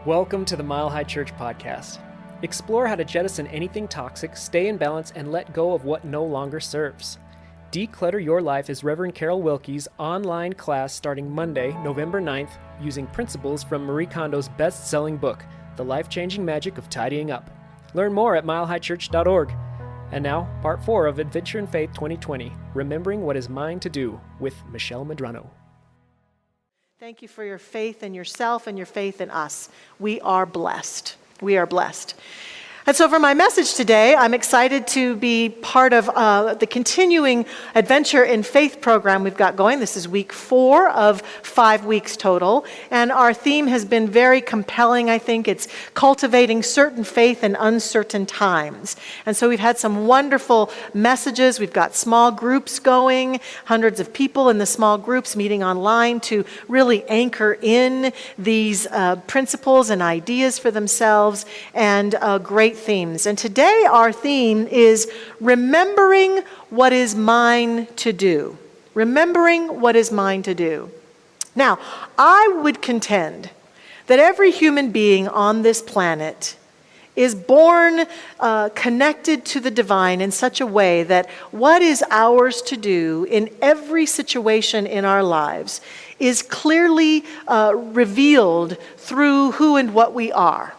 Welcome to the Mile High Church podcast. Explore how to jettison anything toxic, stay in balance, and let go of what no longer serves. Declutter Your Life is Reverend Carol Wilkie's online class starting Monday, November 9th, using principles from Marie Kondo's best-selling book, The Life-Changing Magic of Tidying Up. Learn more at milehighchurch.org. And now, part 4 of Adventure in Faith 2020, Remembering What Is Mine to Do with Michelle Medrano. Thank you for your faith in yourself and your faith in us. We are blessed. We are blessed. And so for my message today, I'm excited to be part of the continuing Adventure in Faith program we've got going. This is week 4 of 5 weeks total. And our theme has been very compelling, I think. It's cultivating certain faith in uncertain times. And so we've had some wonderful messages. We've got small groups going, hundreds of people in the small groups meeting online to really anchor in these principles and ideas for themselves, and great themes. And today our theme is remembering what is mine to do. Remembering what is mine to do. Now, I would contend that every human being on this planet is born connected to the divine in such a way that what is ours to do in every situation in our lives is clearly revealed through who and what we are.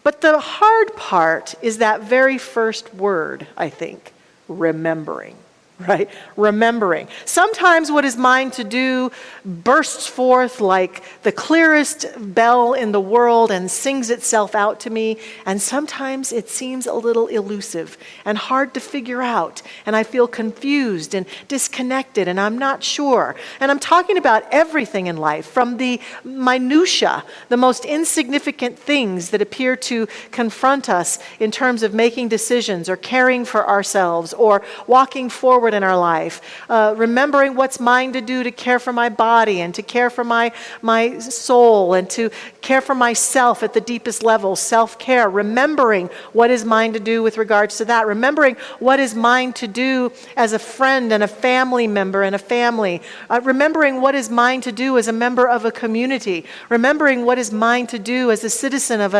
But the hard part is that very first word, I think, remembering, right? Remembering. Sometimes what is mine to do bursts forth like the clearest bell in the world and sings itself out to me. And sometimes it seems a little elusive and hard to figure out. And I feel confused and disconnected and I'm not sure. And I'm talking about everything in life, from the minutia, the most insignificant things that appear to confront us in terms of making decisions or caring for ourselves or walking forward in our life, remembering what's mine to do to care for my body and to care for my soul and to care for myself at the deepest level, self-care, remembering what is mine to do with regards to that, remembering what is mine to do as a friend and a family member in a family, remembering what is mine to do as a member of a community, remembering what is mine to do as a citizen of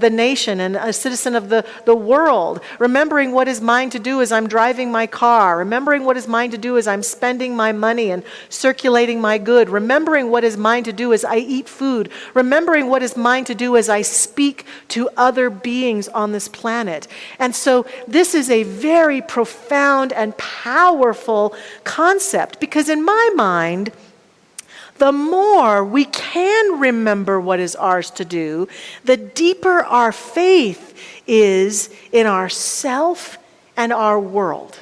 the nation and a citizen of the world, remembering what is mine to do as I'm driving my car, remembering what is mine to do as I'm spending my money and circulating my good, remembering what is mine to do as I eat food, remembering what is mine to do as I speak to other beings on this planet. And so this is a very profound and powerful concept, because in my mind, the more we can remember what is ours to do, the deeper our faith is in ourself and our world.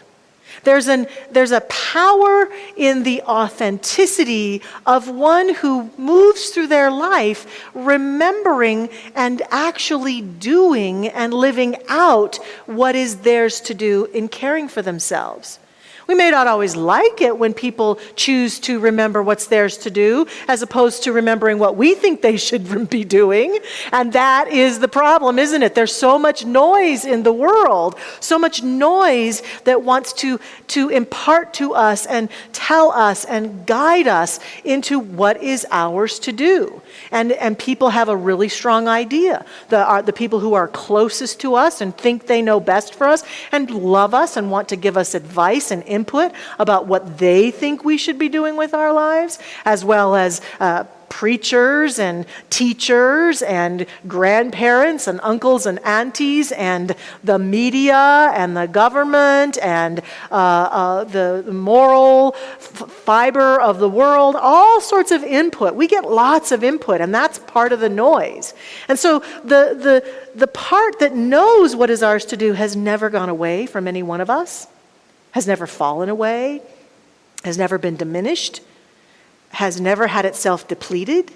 There's a power in the authenticity of one who moves through their life remembering and actually doing and living out what is theirs to do in caring for themselves. We may not always like it when people choose to remember what's theirs to do as opposed to remembering what we think they should be doing. And that is the problem, isn't it? There's so much noise in the world, so much noise that wants to impart to us and tell us and guide us into what is ours to do. And people have a really strong idea. The people who are closest to us and think they know best for us and love us and want to give us advice and input about what they think we should be doing with our lives, as well as preachers and teachers and grandparents and uncles and aunties and the media and the government and the moral fiber of the world, all sorts of input. We get lots of input, and that's part of the noise. And so the part that knows what is ours to do has never gone away from any one of us, has never fallen away, has never been diminished, has never had itself depleted.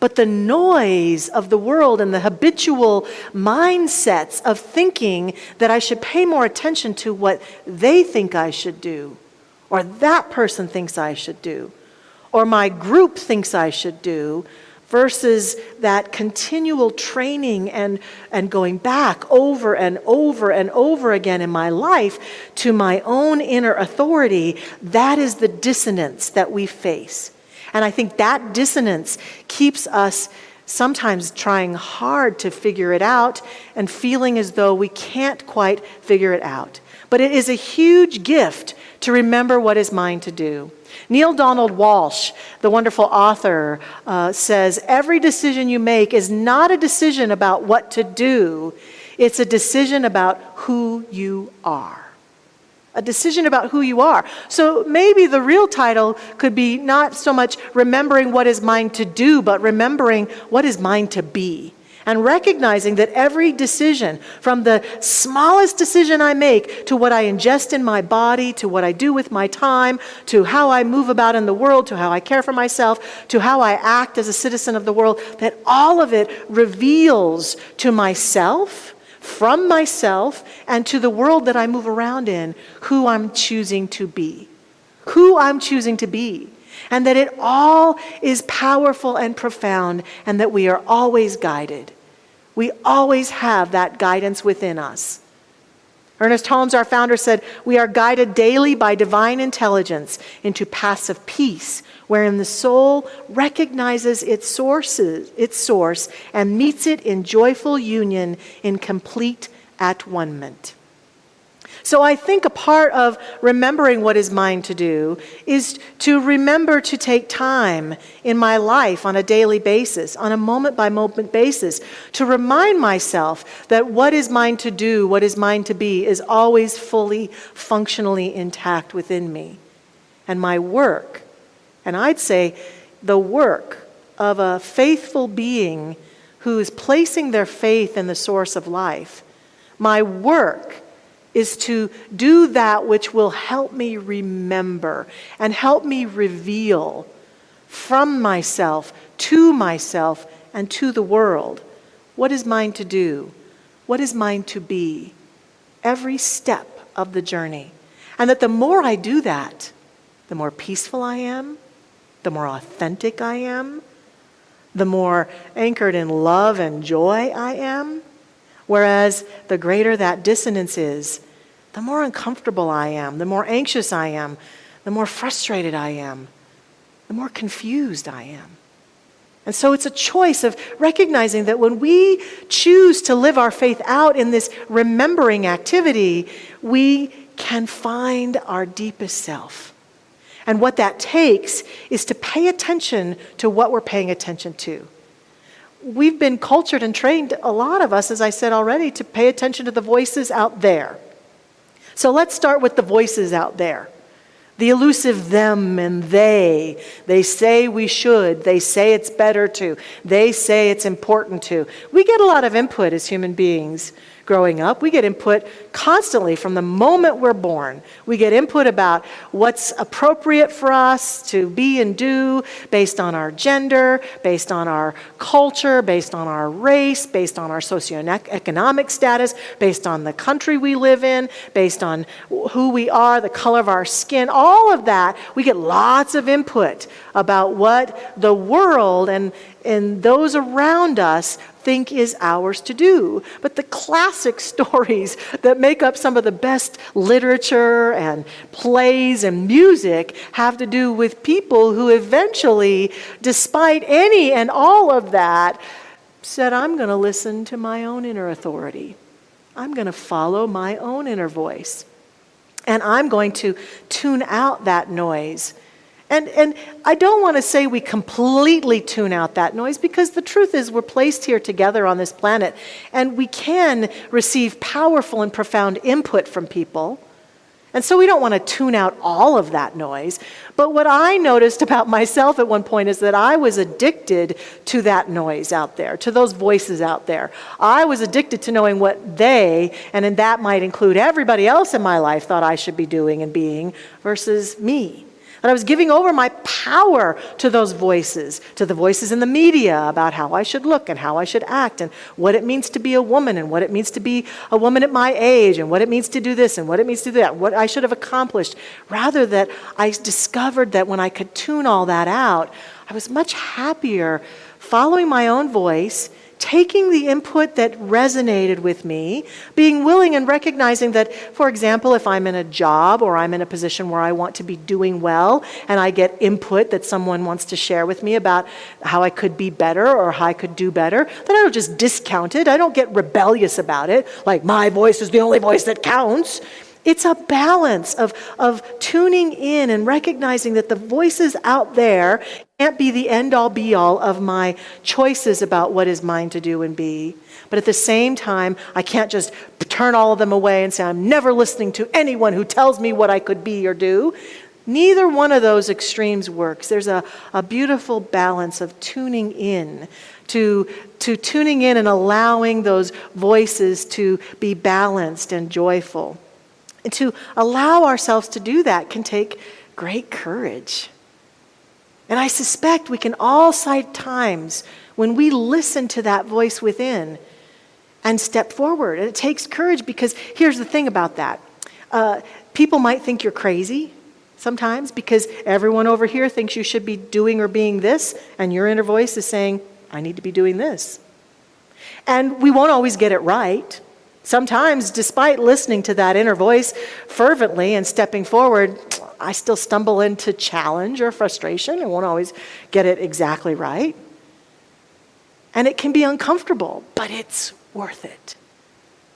But the noise of the world and the habitual mindsets of thinking that I should pay more attention to what they think I should do, or that person thinks I should do, or my group thinks I should do, versus that continual training and going back over and over and over again in my life to my own inner authority, that is the dissonance that we face. And I think that dissonance keeps us sometimes trying hard to figure it out and feeling as though we can't quite figure it out. But it is a huge gift to remember what is mine to do. Neil Donald Walsh, the wonderful author, says, every decision you make is not a decision about what to do. It's a decision about who you are. A decision about who you are. So maybe the real title could be not so much remembering what is mine to do, but remembering what is mine to be. And recognizing that every decision, from the smallest decision I make to what I ingest in my body, to what I do with my time, to how I move about in the world, to how I care for myself, to how I act as a citizen of the world, that all of it reveals to myself, from myself, and to the world that I move around in, who I'm choosing to be. Who I'm choosing to be. And that it all is powerful and profound, and that we are always guided. We always have that guidance within us. Ernest Holmes, our founder, said, we are guided daily by divine intelligence into paths of peace, wherein the soul recognizes its source, and meets it in joyful union in complete at-one-ment. So I think a part of remembering what is mine to do is to remember to take time in my life on a daily basis, on a moment-by-moment basis, to remind myself that what is mine to do, what is mine to be, is always fully, functionally intact within me. And my work, and I'd say the work of a faithful being who is placing their faith in the source of life, my work is to do that which will help me remember and help me reveal from myself, and to the world what is mine to do, what is mine to be, every step of the journey. And that the more I do that, the more peaceful I am, the more authentic I am, the more anchored in love and joy I am. Whereas the greater that dissonance is, the more uncomfortable I am, the more anxious I am, the more frustrated I am, the more confused I am. And so it's a choice of recognizing that when we choose to live our faith out in this remembering activity, we can find our deepest self. And what that takes is to pay attention to what we're paying attention to. We've been cultured and trained, a lot of us, as I said already, to pay attention to the voices out there. So let's start with the voices out there. The elusive them and they. They say we should. They say it's better to. They say it's important to. We get a lot of input as human beings growing up. We get input constantly from the moment we're born. We get input about what's appropriate for us to be and do based on our gender, based on our culture, based on our race, based on our socioeconomic status, based on the country we live in, based on who we are, the color of our skin, all of that. We get lots of input about what the world and those around us think is ours to do. But the classic stories that make up some of the best literature and plays and music have to do with people who eventually, despite any and all of that, said, I'm going to listen to my own inner authority. I'm going to follow my own inner voice. And I'm going to tune out that noise. And I don't want to say we completely tune out that noise, because the truth is we're placed here together on this planet, and we can receive powerful and profound input from people. And so we don't want to tune out all of that noise. But what I noticed about myself at one point is that I was addicted to that noise out there, to those voices out there. I was addicted to knowing what they, and that might include everybody else in my life, thought I should be doing and being versus me. And I was giving over my power to those voices, to the voices in the media about how I should look and how I should act and what it means to be a woman and what it means to be a woman at my age and what it means to do this and what it means to do that, what I should have accomplished. Rather that I discovered that when I could tune all that out, I was much happier following my own voice, taking the input that resonated with me, being willing and recognizing that, for example, if I'm in a job or I'm in a position where I want to be doing well and I get input that someone wants to share with me about how I could be better or how I could do better, then I don't just discount it. I don't get rebellious about it, like my voice is the only voice that counts. It's a balance of tuning in and recognizing that the voices out there can't be the end-all be-all of my choices about what is mine to do and be. But at the same time, I can't just turn all of them away and say, I'm never listening to anyone who tells me what I could be or do. Neither one of those extremes works. There's a beautiful balance of tuning in to tuning in and allowing those voices to be balanced and joyful. And to allow ourselves to do that can take great courage. And I suspect we can all cite times when we listen to that voice within and step forward. And it takes courage because here's the thing about that. People might think you're crazy sometimes because everyone over here thinks you should be doing or being this, and your inner voice is saying, I need to be doing this. And we won't always get it right. Sometimes, despite listening to that inner voice fervently and stepping forward, I still stumble into challenge or frustration. I won't always get it exactly right. And it can be uncomfortable, but it's worth it.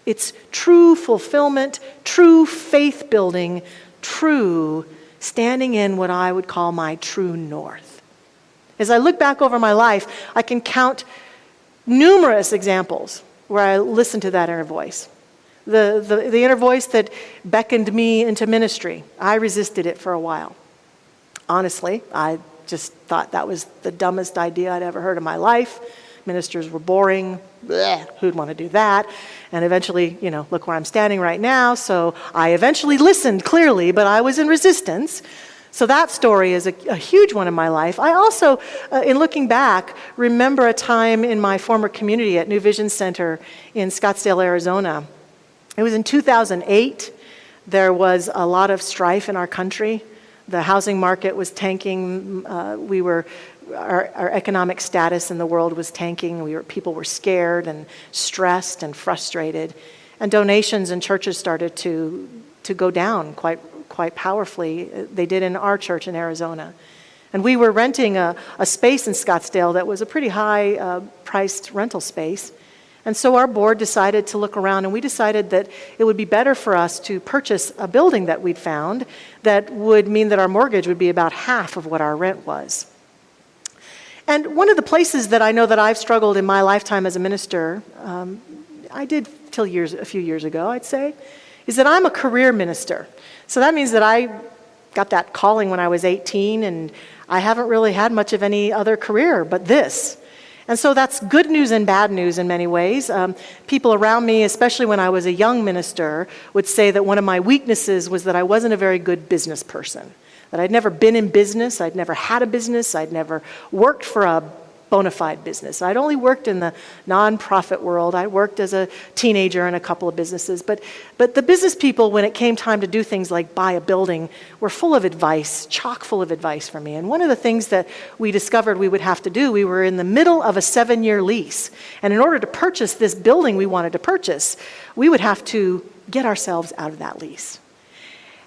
It's true fulfillment, true faith building, true standing in what I would call my true north. As I look back over my life, I can count numerous examples where I listened to that inner voice. The inner voice that beckoned me into ministry. I resisted it for a while. Honestly, I just thought that was the dumbest idea I'd ever heard in my life. Ministers were boring. Blech, who'd want to do that? And eventually, look where I'm standing right now. So I eventually listened clearly, but I was in resistance. So that story is a huge one in my life. I also, in looking back, remember a time in my former community at New Vision Center in Scottsdale, Arizona. It was in 2008. There was a lot of strife in our country. The housing market was tanking. Our economic status in the world was tanking. People were scared and stressed and frustrated. And donations in churches started to go down quite powerfully. They did in our church in Arizona. And we were renting a space in Scottsdale that was a pretty high priced rental space. And so our board decided to look around, and we decided that it would be better for us to purchase a building that we'd found that would mean that our mortgage would be about half of what our rent was. And one of the places that I know that I've struggled in my lifetime as a minister, I did till a few years ago, I'd say, is that I'm a career minister. So that means that I got that calling when I was 18, and I haven't really had much of any other career but this. And so that's good news and bad news in many ways. People around me, especially when I was a young minister, would say that one of my weaknesses was that I wasn't a very good business person. That I'd never been in business, I'd never had a business, I'd never worked for a bona fide business. I'd only worked in the nonprofit world. I worked as a teenager in a couple of businesses. But the business people, when it came time to do things like buy a building, were full of advice, chock full of advice for me. And one of the things that we discovered we would have to do, we were in the middle of a 7-year lease. And in order to purchase this building we wanted to purchase, we would have to get ourselves out of that lease.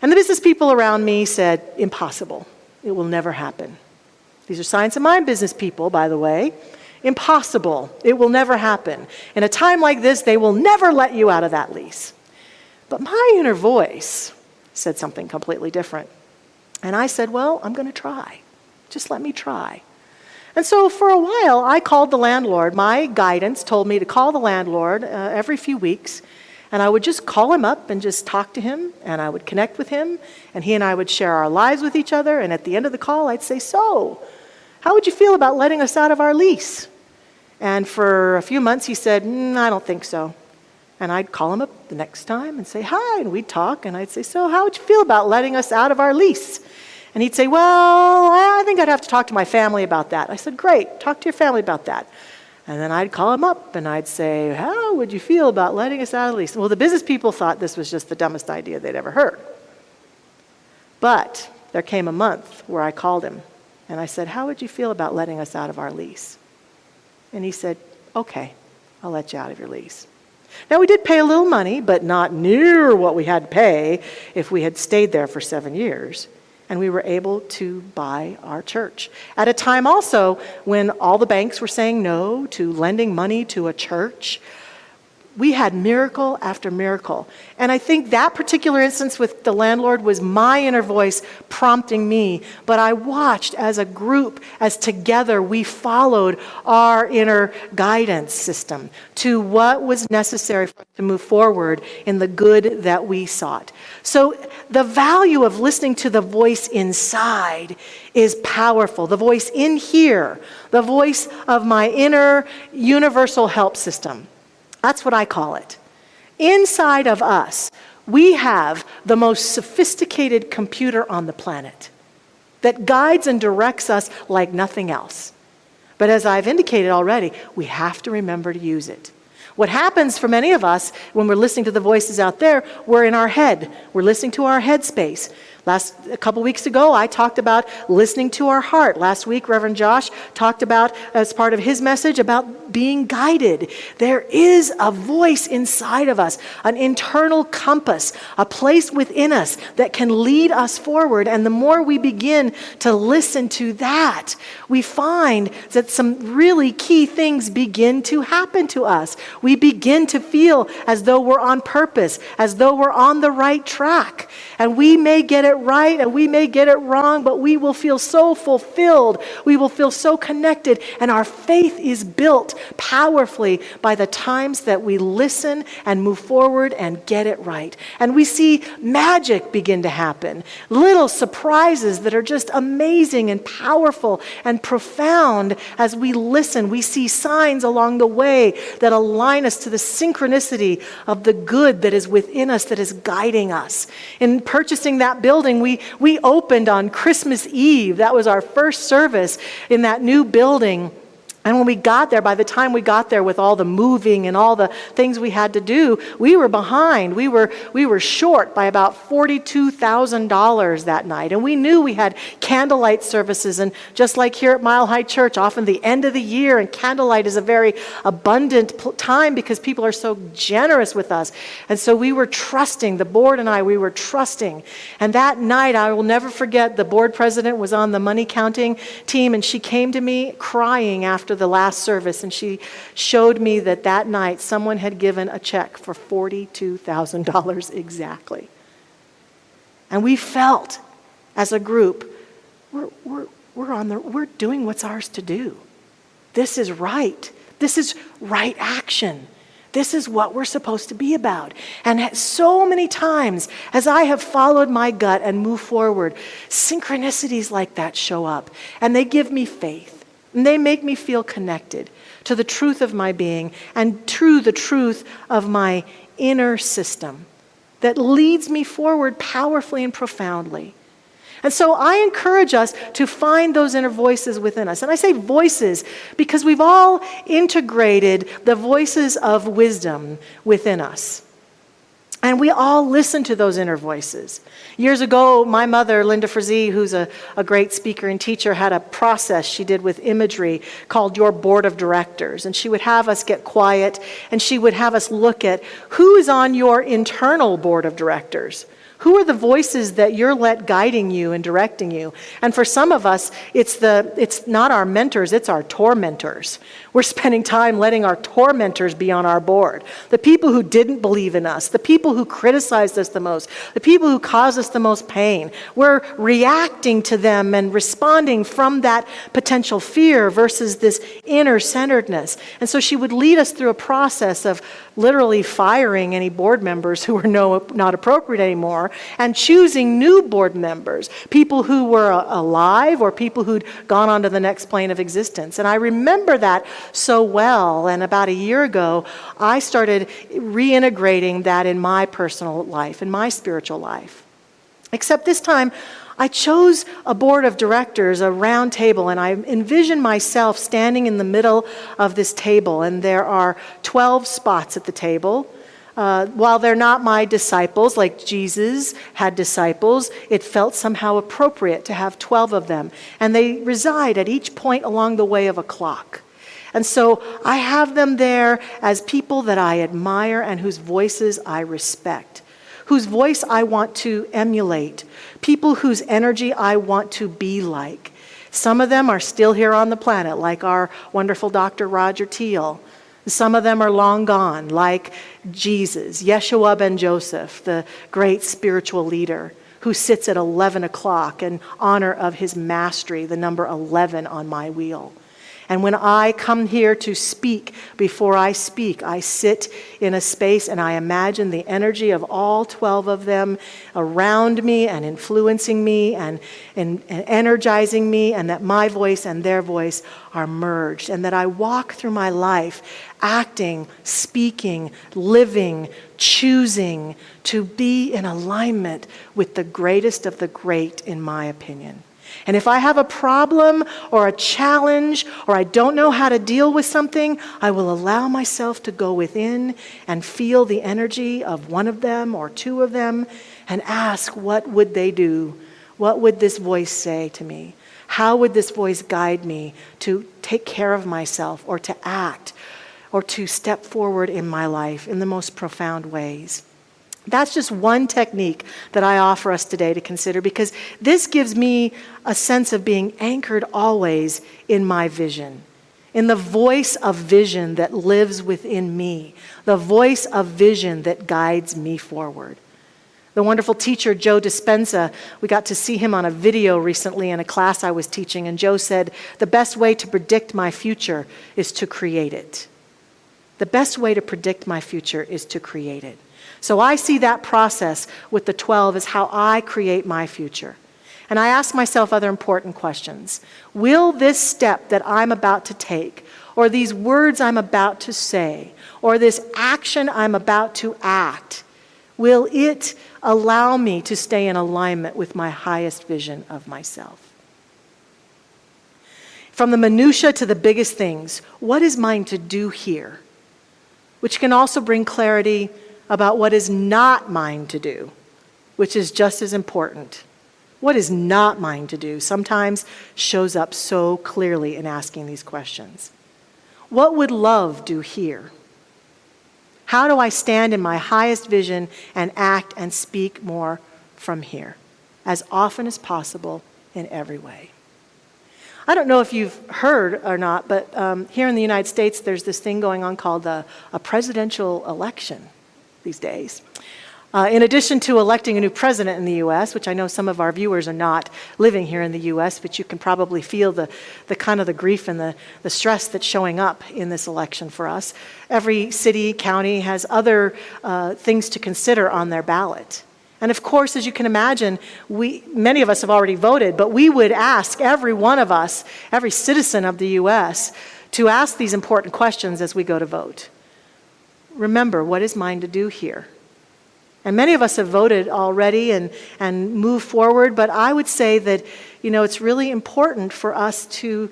And the business people around me said, impossible. It will never happen. These are Science of Mind business people, by the way. Impossible. It will never happen. In a time like this, they will never let you out of that lease. But my inner voice said something completely different. And I said, well, I'm going to try. Just let me try. And so for a while, I called the landlord. My guidance told me to call the landlord every few weeks. And I would just call him up and just talk to him, and I would connect with him, and he and I would share our lives with each other. And at the end of the call, I'd say, so, how would you feel about letting us out of our lease? And for a few months, he said, I don't think so. And I'd call him up the next time and say, hi, and we'd talk, and I'd say, so how would you feel about letting us out of our lease? And he'd say, well, I think I'd have to talk to my family about that. I said, great, talk to your family about that. And then I'd call him up and I'd say, how would you feel about letting us out of the lease? Well, the business people thought this was just the dumbest idea they'd ever heard. But there came a month where I called him and I said, how would you feel about letting us out of our lease? And he said, okay. I'll let you out of your lease. Now, we did pay a little money, but not near what we had to pay if we had stayed there for 7 years. And we were able to buy our church. At a time also when all the banks were saying no to lending money to a church, we had miracle after miracle. And I think that particular instance with the landlord was my inner voice prompting me. But I watched as a group, as together we followed our inner guidance system to what was necessary to move forward in the good that we sought. So the value of listening to the voice inside is powerful. The voice in here, the voice of my inner universal help system. That's what I call it. Inside of us, we have the most sophisticated computer on the planet that guides and directs us like nothing else. But as I've indicated already, we have to remember to use it. What happens for many of us when we're listening to the voices out there, we're in our head. We're listening to our head space. A couple weeks ago, I talked about listening to our heart. Last week, Reverend Josh talked about, as part of his message, about being guided. There is a voice inside of us, an internal compass, a place within us that can lead us forward. And the more we begin to listen to that, we find that some really key things begin to happen to us. We begin to feel as though we're on purpose, as though we're on the right track. And we may get it right and we may get it wrong, but we will feel so fulfilled. We will feel so connected. And our faith is built powerfully by the times that we listen and move forward and get it right. And we see magic begin to happen. Little surprises that are just amazing and powerful and profound as we listen. We see signs along the way that align us to the synchronicity of the good that is within us, that is guiding us. In purchasing that building, we opened on Christmas Eve. That was our first service in that new building. And when we got there, by the time we got there with all the moving and all the things we had to do, we were behind. We were short by about $42,000 that night. And we knew we had candlelight services. And just like here at Mile High Church, often the end of the year, and candlelight is a very abundant time because people are so generous with us. And so we were trusting, the board and I, we were trusting. And that night, I will never forget, the board president was on the money counting team, and she came to me crying after the last service, and she showed me that night someone had given a check for $42,000 exactly. And we felt as a group, we're doing what's ours to do. This is right. This is right action. This is what we're supposed to be about. And so many times, as I have followed my gut and moved forward, synchronicities like that show up, and they give me faith. And they make me feel connected to the truth of my being and to the truth of my inner system that leads me forward powerfully and profoundly. And so I encourage us to find those inner voices within us. And I say voices because we've all integrated the voices of wisdom within us. And we all listen to those inner voices. Years ago, my mother, Linda Frazee, who's a great speaker and teacher, had a process she did with imagery called Your Board of Directors. And she would have us get quiet, and she would have us look at who is on your internal board of directors. Who are the voices that you're let guiding you and directing you? And for some of us, it's not our mentors, it's our tormentors. We're spending time letting our tormentors be on our board. The people who didn't believe in us, the people who criticized us the most, the people who caused us the most pain. We're reacting to them and responding from that potential fear versus this inner centeredness. And so she would lead us through a process of literally firing any board members who were not appropriate anymore, and choosing new board members, people who were alive or people who'd gone on to the next plane of existence. And I remember that so well. And about a year ago, I started reintegrating that in my personal life, in my spiritual life. Except this time, I chose a board of directors, a round table, and I envisioned myself standing in the middle of this table. And there are 12 spots at the table. While they're not my disciples, like Jesus had disciples, it felt somehow appropriate to have 12 of them. And they reside at each point along the way of a clock. And so I have them there as people that I admire and whose voices I respect, whose voice I want to emulate, people whose energy I want to be like. Some of them are still here on the planet, like our wonderful Dr. Roger Teal. Some of them are long gone, like Jesus, Yeshua ben Joseph, the great spiritual leader who sits at 11 o'clock in honor of his mastery, the number 11 on my wheel. And when I come here to speak, before I speak, I sit in a space and I imagine the energy of all 12 of them around me and influencing me and energizing me, and that my voice and their voice are merged, and that I walk through my life acting, speaking, living, choosing to be in alignment with the greatest of the great, in my opinion. And if I have a problem or a challenge or I don't know how to deal with something, I will allow myself to go within and feel the energy of one of them or two of them and ask, what would they do? What would this voice say to me? How would this voice guide me to take care of myself or to act or to step forward in my life in the most profound ways? That's just one technique that I offer us today to consider, because this gives me a sense of being anchored always in my vision, in the voice of vision that lives within me, the voice of vision that guides me forward. The wonderful teacher, Joe Dispenza, we got to see him on a video recently in a class I was teaching, and Joe said, the best way to predict my future is to create it. The best way to predict my future is to create it. So I see that process with the 12 as how I create my future. And I ask myself other important questions. Will this step that I'm about to take, or these words I'm about to say, or this action I'm about to act, will it allow me to stay in alignment with my highest vision of myself? From the minutia to the biggest things, what is mine to do here? Which can also bring clarity about what is not mine to do, which is just as important. What is not mine to do sometimes shows up so clearly in asking these questions. What would love do here? How do I stand in my highest vision and act and speak more from here, as often as possible in every way? I don't know if you've heard or not, but here in the United States, there's this thing going on called a presidential election these days. In addition to electing a new president in the U.S., which I know some of our viewers are not living here in the U.S., but you can probably feel the kind of the grief and the stress that's showing up in this election for us. Every city, county has other things to consider on their ballot. And of course, as you can imagine, many of us have already voted, but we would ask every one of us, every citizen of the U.S., to ask these important questions as we go to vote. Remember, what is mine to do here? And many of us have voted already and moved forward, but I would say that, it's really important for us to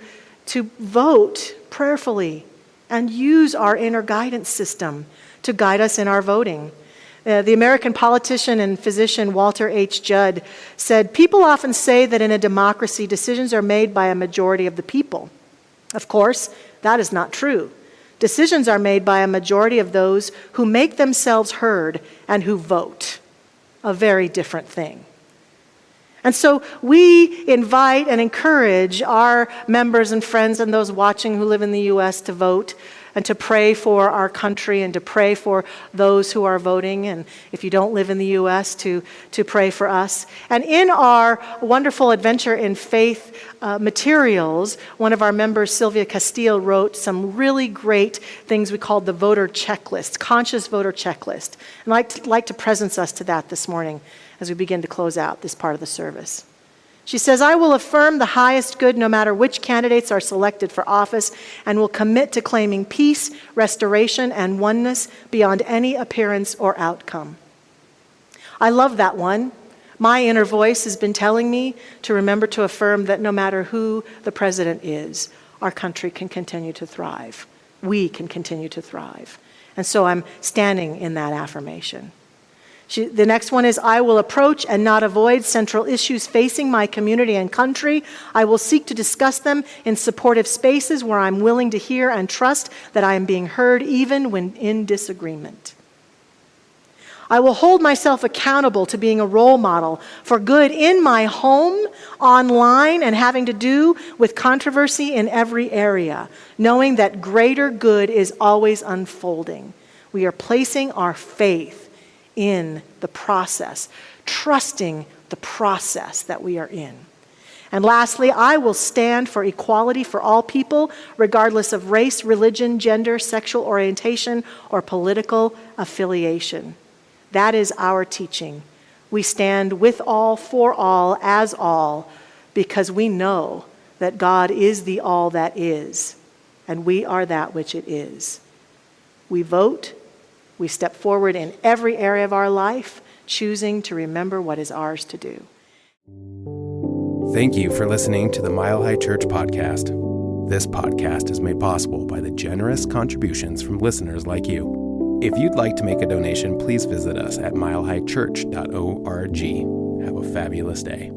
vote prayerfully and use our inner guidance system to guide us in our voting. The American politician and physician Walter H. Judd said, "People often say that in a democracy, decisions are made by a majority of the people. Of course, that is not true. Decisions are made by a majority of those who make themselves heard and who vote." A very different thing. And so we invite and encourage our members and friends and those watching who live in the U.S. to vote and to pray for our country and to pray for those who are voting. And if you don't live in the U.S., to pray for us. And in our wonderful Adventure in Faith materials, one of our members, Sylvia Castile, wrote some really great things we called the voter checklist, conscious voter checklist. And I'd like to present us to that this morning as we begin to close out this part of the service. She says, "I will affirm the highest good no matter which candidates are selected for office, and will commit to claiming peace, restoration, and oneness beyond any appearance or outcome." I love that one. My inner voice has been telling me to remember to affirm that no matter who the president is, our country can continue to thrive. We can continue to thrive. And so I'm standing in that affirmation. The next one is, I will approach and not avoid central issues facing my community and country. I will seek to discuss them in supportive spaces where I'm willing to hear and trust that I am being heard, even when in disagreement. I will hold myself accountable to being a role model for good in my home, online, and having to do with controversy in every area, knowing that greater good is always unfolding. We are placing our faith in the process, trusting the process that we are in. And lastly, I will stand for equality for all people, regardless of race, religion, gender, sexual orientation, or political affiliation. That is our teaching. We stand with all, for all, as all, because we know that God is the all that is, and we are that which it is. We vote. We step forward in every area of our life, choosing to remember what is ours to do. Thank you for listening to the Mile High Church podcast. This podcast is made possible by the generous contributions from listeners like you. If you'd like to make a donation, please visit us at milehighchurch.org. Have a fabulous day.